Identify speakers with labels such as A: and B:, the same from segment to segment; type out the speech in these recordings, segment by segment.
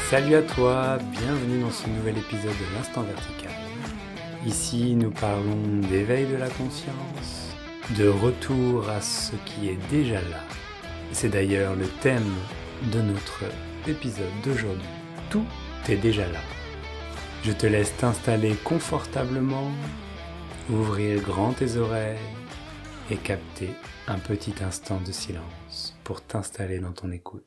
A: Salut à toi, bienvenue dans ce nouvel épisode de l'Instant Vertical. Ici, nous parlons d'éveil de la conscience, de retour à ce qui est déjà là. C'est d'ailleurs le thème de notre épisode d'aujourd'hui. Tout est déjà là. Je te laisse t'installer confortablement, ouvrir grand tes oreilles et capter un petit instant de silence pour t'installer dans ton écoute.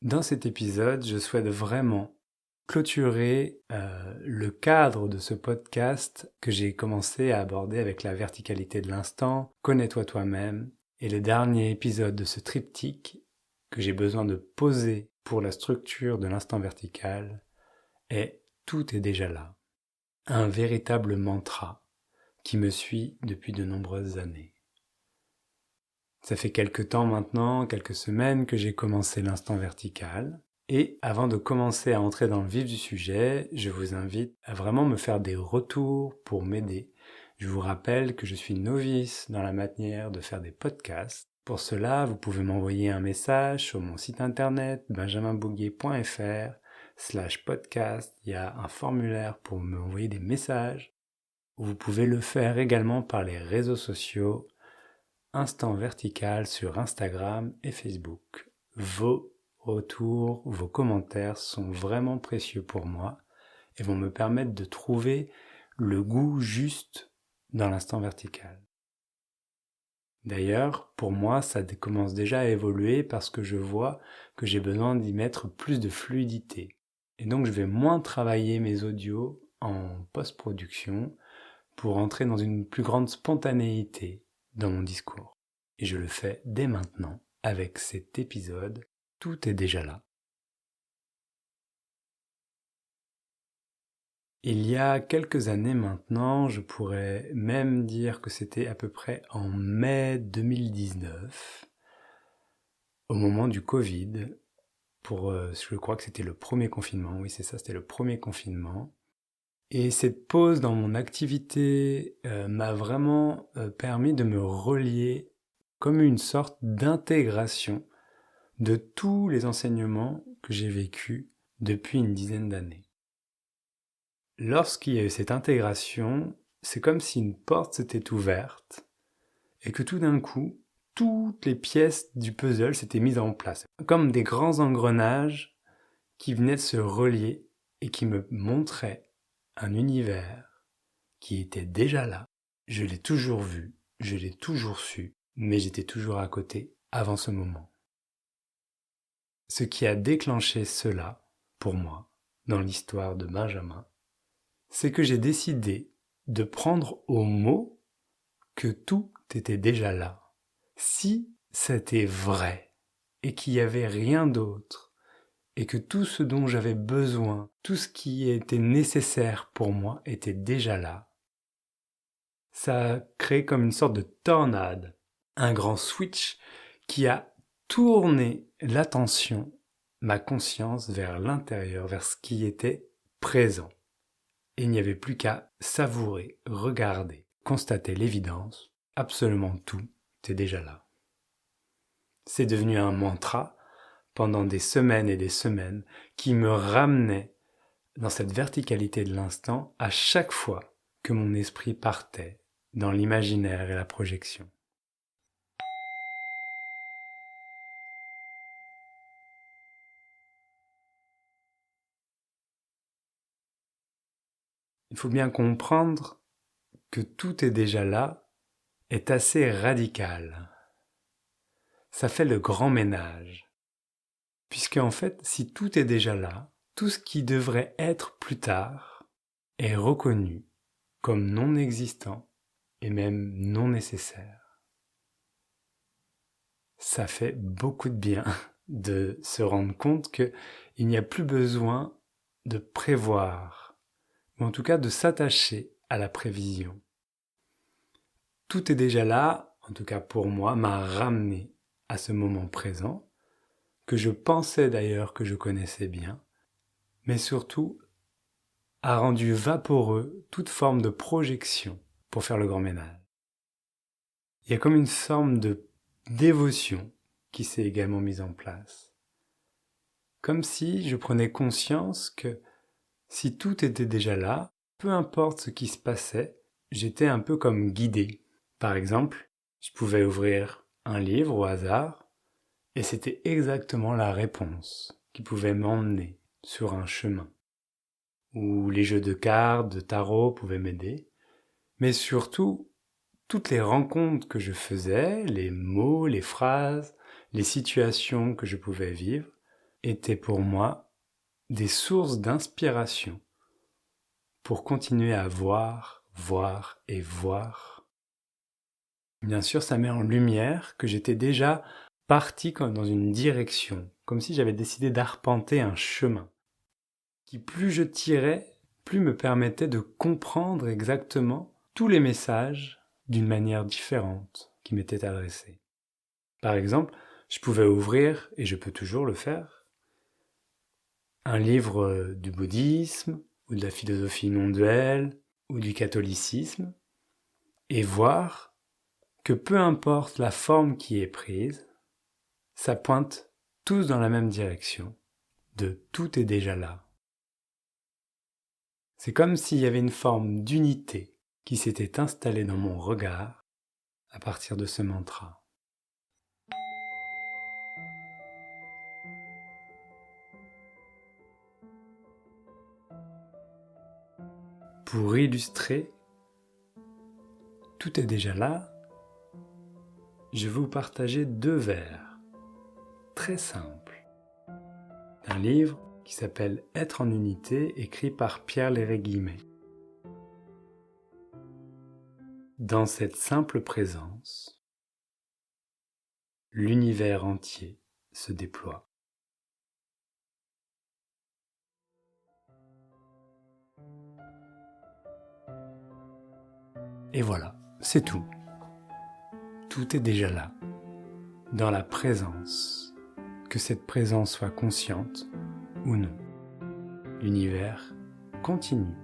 A: Dans cet épisode, je souhaite vraiment clôturer le cadre de ce podcast que j'ai commencé à aborder avec la verticalité de l'instant, connais-toi toi-même, et le dernier épisode de ce triptyque que j'ai besoin de poser pour la structure de l'instant vertical est tout est déjà là. Un véritable mantra qui me suit depuis de nombreuses années. Ça fait quelques temps maintenant, quelques semaines que j'ai commencé l'instant vertical. Et avant de commencer à entrer dans le vif du sujet, je vous invite à vraiment me faire des retours pour m'aider. Je vous rappelle que je suis novice dans la manière de faire des podcasts. Pour cela, vous pouvez m'envoyer un message sur mon site internet benjaminbouguier.fr/podcast. Il y a un formulaire pour m'envoyer des messages. Vous pouvez le faire également par les réseaux sociaux Instant Vertical sur Instagram et Facebook. Vos retours, vos commentaires sont vraiment précieux pour moi et vont me permettre de trouver le goût juste dans l'instant vertical. D'ailleurs, pour moi, ça commence déjà à évoluer parce que je vois que j'ai besoin d'y mettre plus de fluidité. Et donc je vais moins travailler mes audios en post-production pour entrer dans une plus grande spontanéité dans mon discours. Et je le fais dès maintenant avec cet épisode. Tout est déjà là. Il y a quelques années maintenant, je pourrais même dire que c'était à peu près en mai 2019, au moment du Covid, je crois que c'était le premier confinement, oui c'est ça, c'était le premier confinement. Et cette pause dans mon activité m'a vraiment permis de me relier comme une sorte d'intégration de tous les enseignements que j'ai vécus depuis une dizaine d'années. Lorsqu'il y a eu cette intégration, c'est comme si une porte s'était ouverte et que tout d'un coup, toutes les pièces du puzzle s'étaient mises en place, comme des grands engrenages qui venaient de se relier et qui me montraient un univers qui était déjà là. Je l'ai toujours vu, je l'ai toujours su, mais j'étais toujours à côté avant ce moment. Ce qui a déclenché cela, pour moi, dans l'histoire de Benjamin, c'est que j'ai décidé de prendre au mot que tout était déjà là. Si c'était vrai, et qu'il n'y avait rien d'autre, et que tout ce dont j'avais besoin, tout ce qui était nécessaire pour moi était déjà là, ça a créé comme une sorte de tornade, un grand switch qui a tourné l'attention, ma conscience vers l'intérieur, vers ce qui était présent. Et il n'y avait plus qu'à savourer, regarder, constater l'évidence, absolument tout est déjà là. C'est devenu un mantra pendant des semaines et des semaines qui me ramenait dans cette verticalité de l'instant à chaque fois que mon esprit partait dans l'imaginaire et la projection. Il faut bien comprendre que tout est déjà là est assez radical. Ça fait le grand ménage. Puisque en fait, si tout est déjà là, tout ce qui devrait être plus tard est reconnu comme non existant et même non nécessaire. Ça fait beaucoup de bien de se rendre compte qu'il n'y a plus besoin de prévoir, ou en tout cas de s'attacher à la prévision. Tout est déjà là, en tout cas pour moi, m'a ramené à ce moment présent, que je pensais d'ailleurs que je connaissais bien, mais surtout a rendu vaporeux toute forme de projection pour faire le grand ménage. Il y a comme une forme de dévotion qui s'est également mise en place. Comme si je prenais conscience que si tout était déjà là, peu importe ce qui se passait, j'étais un peu comme guidé. Par exemple, je pouvais ouvrir un livre au hasard et c'était exactement la réponse qui pouvait m'emmener sur un chemin. Ou les jeux de cartes, de tarot pouvaient m'aider. Mais surtout, toutes les rencontres que je faisais, les mots, les phrases, les situations que je pouvais vivre, étaient pour moi des sources d'inspiration pour continuer à voir, voir et voir. Bien sûr, ça met en lumière que j'étais déjà parti comme dans une direction, comme si j'avais décidé d'arpenter un chemin, qui plus je tirais, plus me permettait de comprendre exactement tous les messages d'une manière différente qui m'étaient adressés. Par exemple, je pouvais ouvrir, et je peux toujours le faire, un livre du bouddhisme, ou de la philosophie non-duelle, ou du catholicisme, et voir que peu importe la forme qui est prise, ça pointe tous dans la même direction, de tout est déjà là. C'est comme s'il y avait une forme d'unité qui s'était installée dans mon regard à partir de ce mantra. Pour illustrer, tout est déjà là, je vais vous partager 2 vers, très simples, d'un livre qui s'appelle « Être en unité » écrit par Pierre Léret-Guimet. Dans cette simple présence, l'univers entier se déploie. Et voilà, c'est tout. Tout est déjà là, dans la présence, que cette présence soit consciente ou non. L'univers continue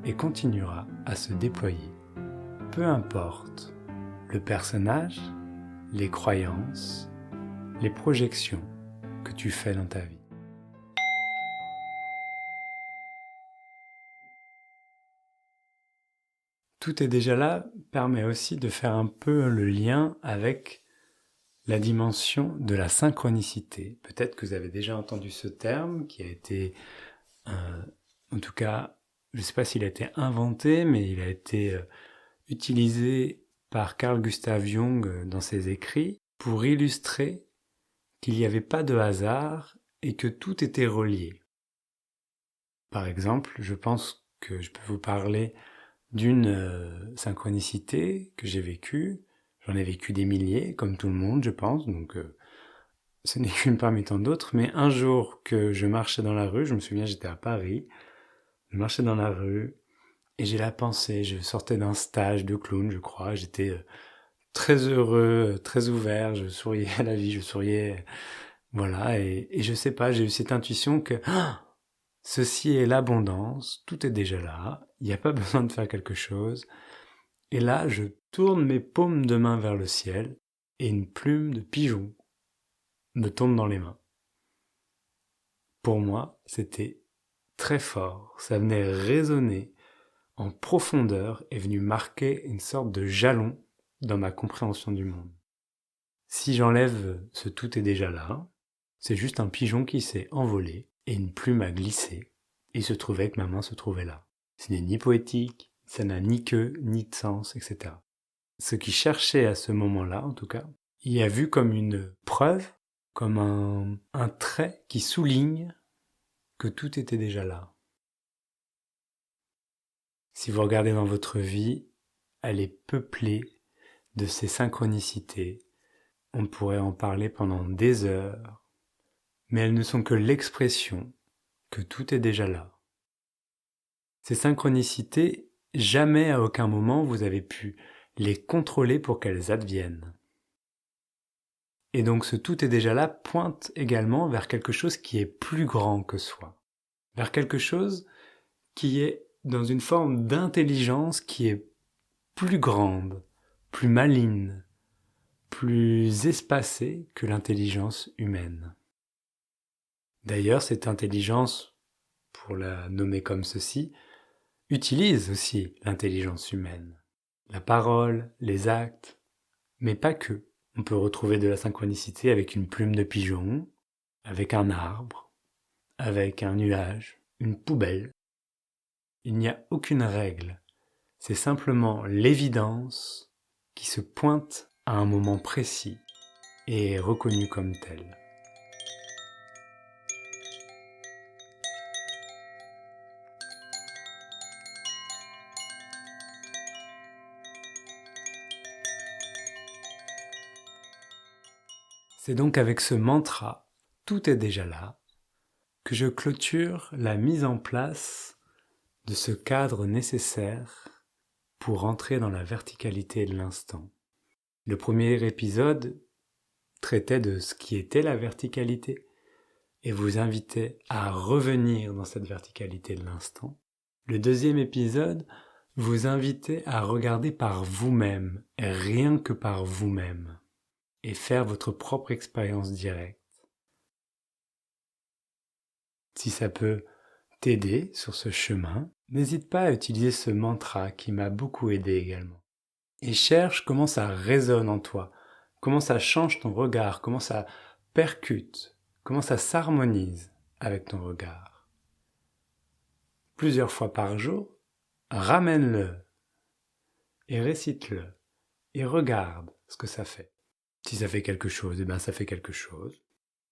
A: et continuera à se déployer, peu importe le personnage, les croyances, les projections que tu fais dans ta vie. Tout est déjà là permet aussi de faire un peu le lien avec la dimension de la synchronicité. Peut-être que vous avez déjà entendu ce terme qui a été, en tout cas, je ne sais pas s'il a été inventé, mais il a été utilisé par Carl Gustav Jung dans ses écrits pour illustrer qu'il n'y avait pas de hasard et que tout était relié. Par exemple, je pense que je peux vous parler d'une synchronicité que j'ai vécue. J'en ai vécu des milliers, comme tout le monde, je pense, donc ce n'est qu'une parmi tant d'autres. Mais un jour que je marchais dans la rue, je me souviens, j'étais à Paris, je marchais dans la rue, et j'ai la pensée, je sortais d'un stage de clown, je crois, j'étais très heureux, très ouvert, je souriais à la vie, je souriais, voilà, et je sais pas, j'ai eu cette intuition que ceci est l'abondance, tout est déjà là, il n'y a pas besoin de faire quelque chose. Et là, je tourne mes paumes de main vers le ciel et une plume de pigeon me tombe dans les mains. Pour moi, c'était très fort, ça venait résonner en profondeur et venu marquer une sorte de jalon dans ma compréhension du monde. Si j'enlève ce tout est déjà là, c'est juste un pigeon qui s'est envolé et une plume a glissé, et il se trouvait que ma main se trouvait là. Ce n'est ni poétique, ça n'a ni queue, ni de sens, etc. Ce qui cherchait à ce moment-là, en tout cas, y a vu comme une preuve, comme un trait qui souligne que tout était déjà là. Si vous regardez dans votre vie, elle est peuplée de ces synchronicités. On pourrait en parler pendant des heures, mais elles ne sont que l'expression que tout est déjà là. Ces synchronicités, jamais à aucun moment vous avez pu les contrôler pour qu'elles adviennent. Et donc ce tout est déjà là pointe également vers quelque chose qui est plus grand que soi, vers quelque chose qui est dans une forme d'intelligence qui est plus grande, plus maligne, plus espacée que l'intelligence humaine. D'ailleurs, cette intelligence, pour la nommer comme ceci, utilise aussi l'intelligence humaine. La parole, les actes, mais pas que. On peut retrouver de la synchronicité avec une plume de pigeon, avec un arbre, avec un nuage, une poubelle. Il n'y a aucune règle, c'est simplement l'évidence qui se pointe à un moment précis et est reconnue comme telle. C'est donc avec ce mantra, tout est déjà là, que je clôture la mise en place de ce cadre nécessaire pour entrer dans la verticalité de l'instant. Le premier épisode traitait de ce qui était la verticalité et vous invitait à revenir dans cette verticalité de l'instant. Le deuxième épisode vous invitait à regarder par vous-même, et rien que par vous-même, et faire votre propre expérience directe. Si ça peut t'aider sur ce chemin, n'hésite pas à utiliser ce mantra qui m'a beaucoup aidé également. Et cherche comment ça résonne en toi, comment ça change ton regard, comment ça percute, comment ça s'harmonise avec ton regard. Plusieurs fois par jour, ramène-le et récite-le et regarde ce que ça fait. Si ça fait quelque chose, eh bien ça fait quelque chose.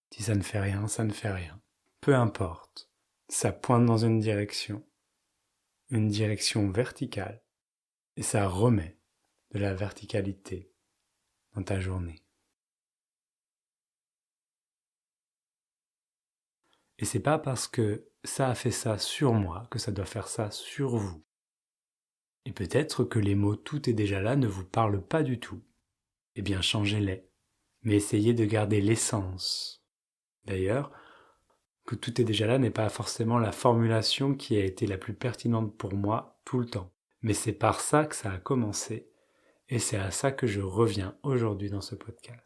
A: Si ça ne fait rien, ça ne fait rien. Peu importe, ça pointe dans une direction verticale, et ça remet de la verticalité dans ta journée. Et c'est pas parce que ça a fait ça sur moi que ça doit faire ça sur vous. Et peut-être que les mots tout est déjà là ne vous parlent pas du tout. Eh bien changez-les, mais essayez de garder l'essence. D'ailleurs, que tout est déjà là n'est pas forcément la formulation qui a été la plus pertinente pour moi tout le temps. Mais c'est par ça que ça a commencé, et c'est à ça que je reviens aujourd'hui dans ce podcast.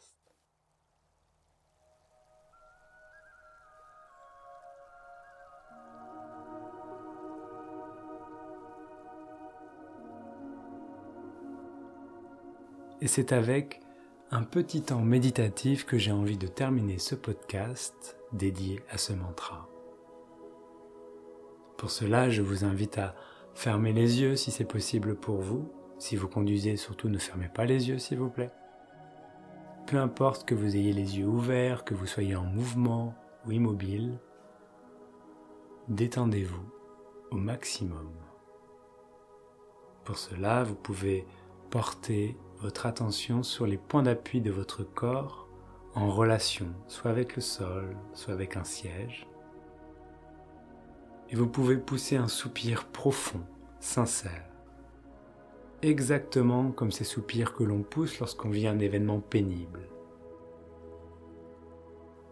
A: Et c'est avec un petit temps méditatif que j'ai envie de terminer ce podcast dédié à ce mantra. Pour cela, je vous invite à fermer les yeux si c'est possible pour vous. Si vous conduisez, surtout ne fermez pas les yeux s'il vous plaît. Peu importe que vous ayez les yeux ouverts, que vous soyez en mouvement ou immobile, détendez-vous au maximum. Pour cela, vous pouvez porter votre attention sur les points d'appui de votre corps en relation soit avec le sol, soit avec un siège. Et vous pouvez pousser un soupir profond, sincère. Exactement comme ces soupirs que l'on pousse lorsqu'on vit un événement pénible.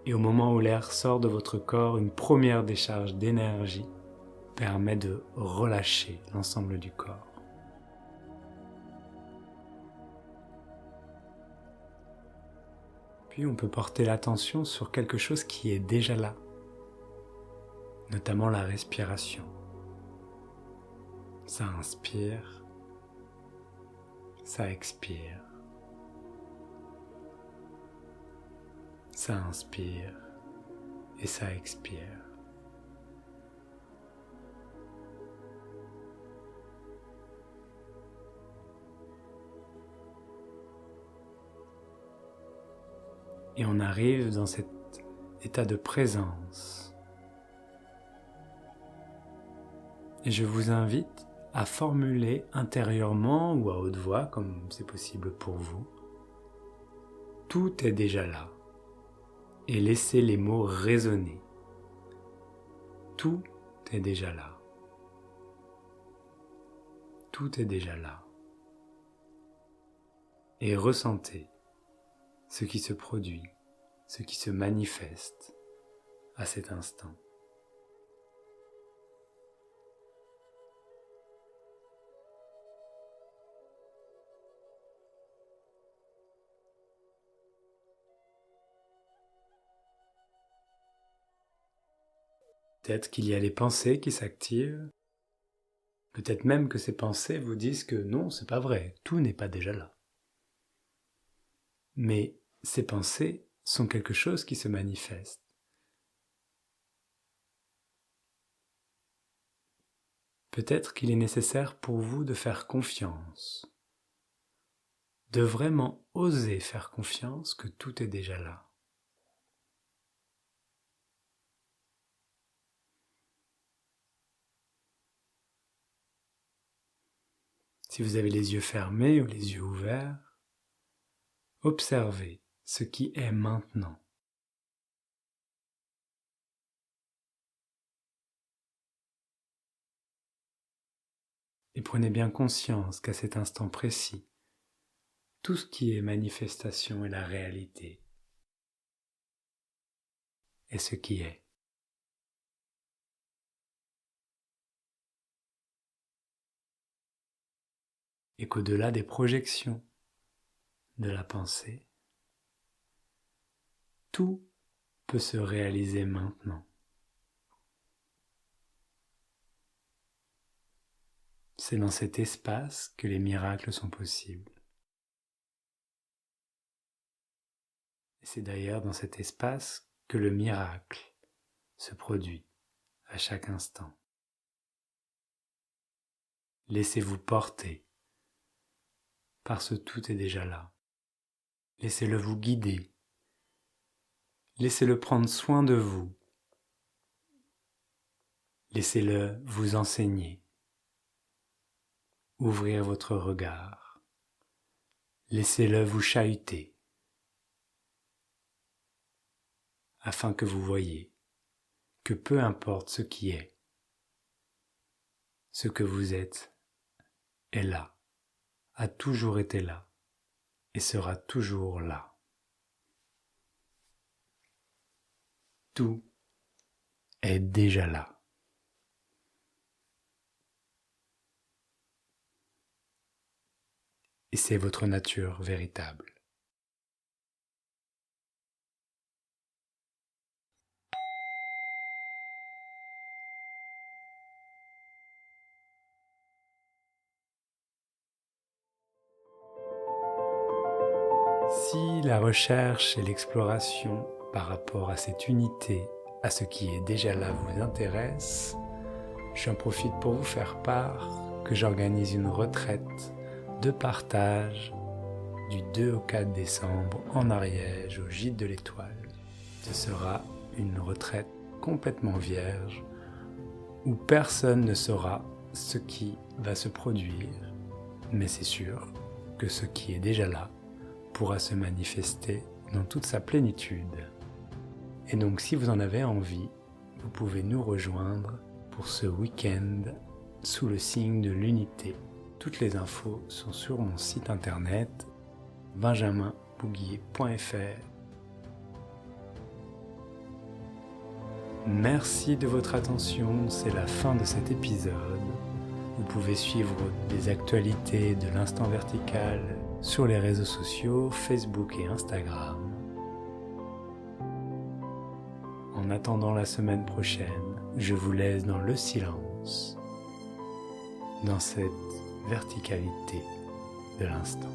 A: Et au moment où l'air sort de votre corps, une première décharge d'énergie permet de relâcher l'ensemble du corps. Puis on peut porter l'attention sur quelque chose qui est déjà là, notamment la respiration. Ça inspire, ça expire. Ça inspire et ça expire. Et on arrive dans cet état de présence. Et je vous invite à formuler intérieurement ou à haute voix, comme c'est possible pour vous, tout est déjà là. Et laissez les mots résonner. Tout est déjà là. Tout est déjà là. Et ressentez ce qui se produit, ce qui se manifeste à cet instant. Peut-être qu'il y a les pensées qui s'activent. Peut-être même que ces pensées vous disent que non, c'est pas vrai, tout n'est pas déjà là. Mais ces pensées sont quelque chose qui se manifeste. Peut-être qu'il est nécessaire pour vous de faire confiance, de vraiment oser faire confiance que tout est déjà là. Si vous avez les yeux fermés ou les yeux ouverts, observez ce qui est maintenant. Et prenez bien conscience qu'à cet instant précis, tout ce qui est manifestation est la réalité, est ce qui est. Et qu'au-delà des projections de la pensée, tout peut se réaliser maintenant. C'est dans cet espace que les miracles sont possibles. Et c'est d'ailleurs dans cet espace que le miracle se produit à chaque instant. Laissez-vous porter par ce tout est déjà là. Laissez-le vous guider. Laissez-le prendre soin de vous. Laissez-le vous enseigner. Ouvrir votre regard. Laissez-le vous chahuter afin que vous voyiez que peu importe ce qui est, ce que vous êtes est là, a toujours été là et sera toujours là. Tout est déjà là. Et c'est votre nature véritable. Si la recherche et l'exploration par rapport à cette unité, à ce qui est déjà là vous intéresse, j'en profite pour vous faire part que j'organise une retraite de partage du 2 au 4 décembre en Ariège au Gîte de l'Étoile. Ce sera une retraite complètement vierge où personne ne saura ce qui va se produire, mais c'est sûr que ce qui est déjà là pourra se manifester dans toute sa plénitude. Et donc si vous en avez envie, vous pouvez nous rejoindre pour ce week-end sous le signe de l'unité. Toutes les infos sont sur mon site internet benjaminbouguier.fr. Merci de votre attention, c'est la fin de cet épisode. Vous pouvez suivre des actualités de l'Instant Vertical sur les réseaux sociaux, Facebook et Instagram. En attendant la semaine prochaine, je vous laisse dans le silence, dans cette verticalité de l'instant.